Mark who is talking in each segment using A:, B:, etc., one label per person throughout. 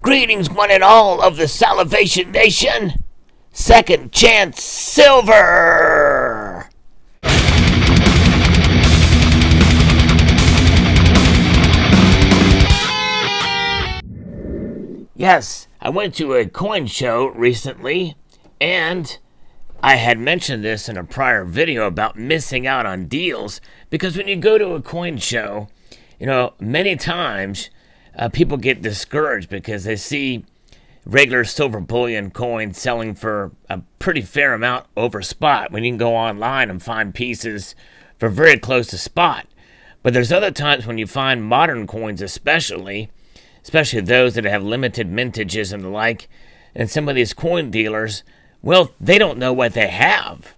A: Greetings, one and all of the Salivation Nation. Second Chance Silver. Yes, I went to a coin show recently, and I had mentioned this in a prior video about missing out on deals, because when you go to a coin show, many times people get discouraged because they see regular silver bullion coins selling for a pretty fair amount over spot, when you can go online and find pieces for very close to spot. But there's other times when you find modern coins, especially those that have limited mintages and the like, and some of these coin dealers, well, they don't know what they have.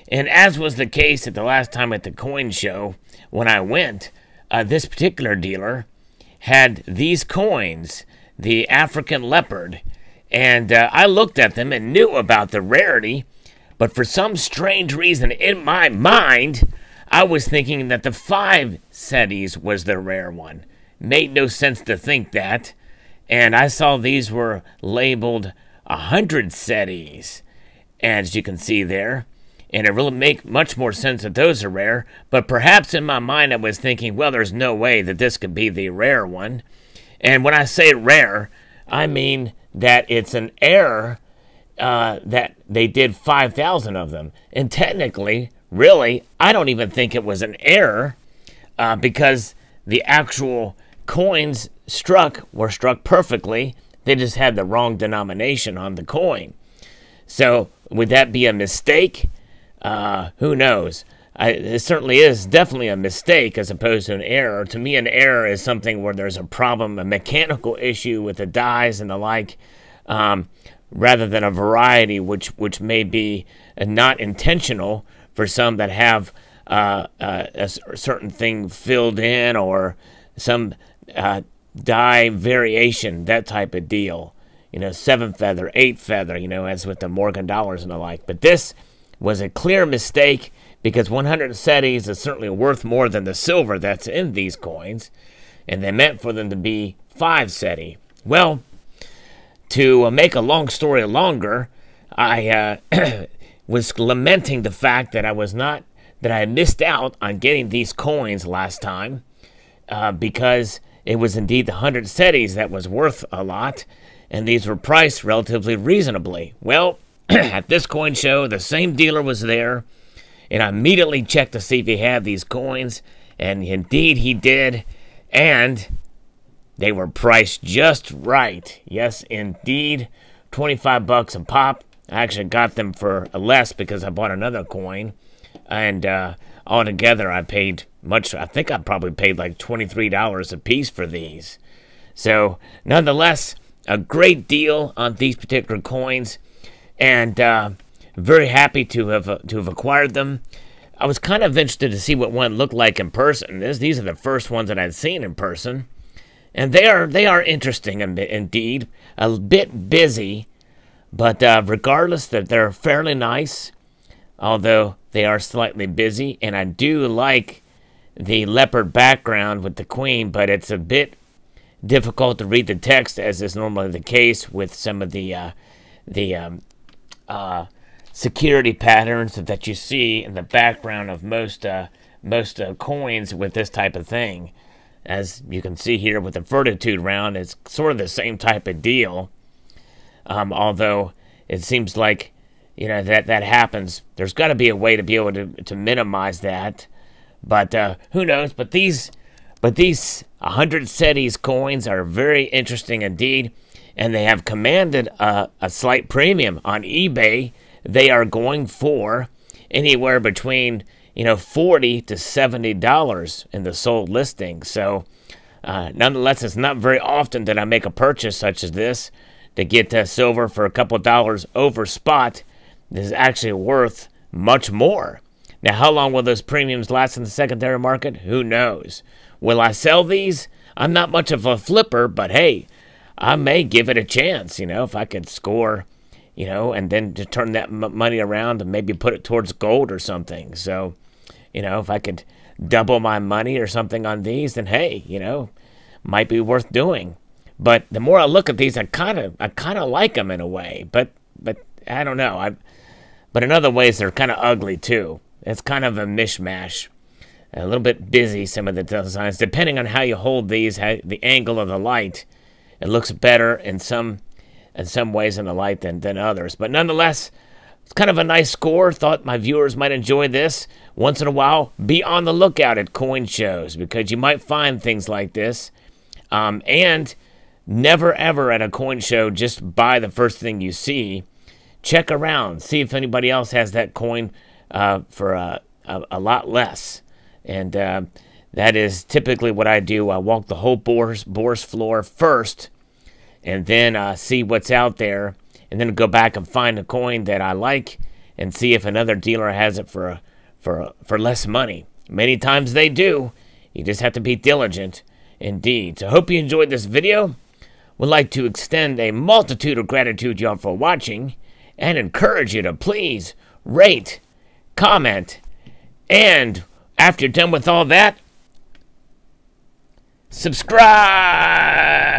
A: And as was the case at the last time at the coin show, when I went, this particular dealer had these coins, the African leopard, and I looked at them and knew about the rarity, but for some strange reason in my mind, I was thinking that the 5 cedis was the rare one. Made no sense to think that, and I saw these were labeled 100 cedis, as you can see there, and it really makes much more sense that those are rare, but perhaps in my mind I was thinking, well, there's no way that this could be the rare one. And when I say rare, I mean that it's an error, that they did 5,000 of them. And technically, really, I don't even think it was an error, because the actual coins were struck perfectly. They just had the wrong denomination on the coin. So would that be a mistake? Who knows? It certainly is definitely a mistake as opposed to an error. To me, an error is something where there's a problem, a mechanical issue with the dies and the like, rather than a variety which may be not intentional for some that have a certain thing filled in, or some die variation, that type of deal. 7 feather, 8 feather, as with the Morgan dollars and the like. But this was a clear mistake, because 100 cedis is certainly worth more than the silver that's in these coins, and they meant for them to be 5 cedi. Well, to make a long story longer, I was lamenting the fact that I had missed out on getting these coins last time, because it was indeed the 100 cedis that was worth a lot, and these were priced relatively reasonably. Well, at this coin show, the same dealer was there, and I immediately checked to see if he had these coins, and indeed he did, and they were priced just right. Yes, indeed, 25 bucks a pop. I actually got them for less because I bought another coin, and altogether I paid much. I think I probably paid like $23 a piece for these. So, nonetheless, a great deal on these particular coins, and very happy to have acquired them. I was kind of interested to see what one looked like in person. These are the first ones that I'd seen in person, and they are interesting indeed. A bit busy, but regardless, that they're fairly nice, although they are slightly busy. And I do like the leopard background with the queen, but it's a bit difficult to read the text, as is normally the case with some of the security patterns that you see in the background of most coins with this type of thing. As you can see here with the Fortitude round, it's sort of the same type of deal. Although it seems like that happens. There's got to be a way to be able to minimize that. But who knows? But these 100 cedis coins are very interesting indeed, and they have commanded a slight premium on eBay. They are going for anywhere between $40 to $70 in the sold listing. So nonetheless, it's not very often that I make a purchase such as this to get silver for a couple dollars over spot. This is actually worth much more. Now, how long will those premiums last in the secondary market? Who knows? Will I sell these? I'm not much of a flipper, but hey, I may give it a chance, if I could score, and then to turn that money around and maybe put it towards gold or something. So, if I could double my money or something on these, then hey, might be worth doing. But the more I look at these, I kind of like them in a way. But I don't know. But in other ways, they're kind of ugly too. It's kind of a mishmash. A little bit busy, some of the designs. Depending on how you hold these, the angle of the light, it looks better in some ways in the light than others. But nonetheless, it's kind of a nice score. Thought my viewers might enjoy this. Once in a while, be on the lookout at coin shows, because you might find things like this. And never ever at a coin show just buy the first thing you see. Check around, see if anybody else has that coin for a lot less. And that is typically what I do. I walk the whole bourse floor first, and then see what's out there, and then go back and find a coin that I like, and see if another dealer has it for less money. Many times they do. You just have to be diligent, indeed. So I hope you enjoyed this video. Would like to extend a multitude of gratitude, y'all, for watching, and encourage you to please rate, comment, and after you're done with all that, subscribe!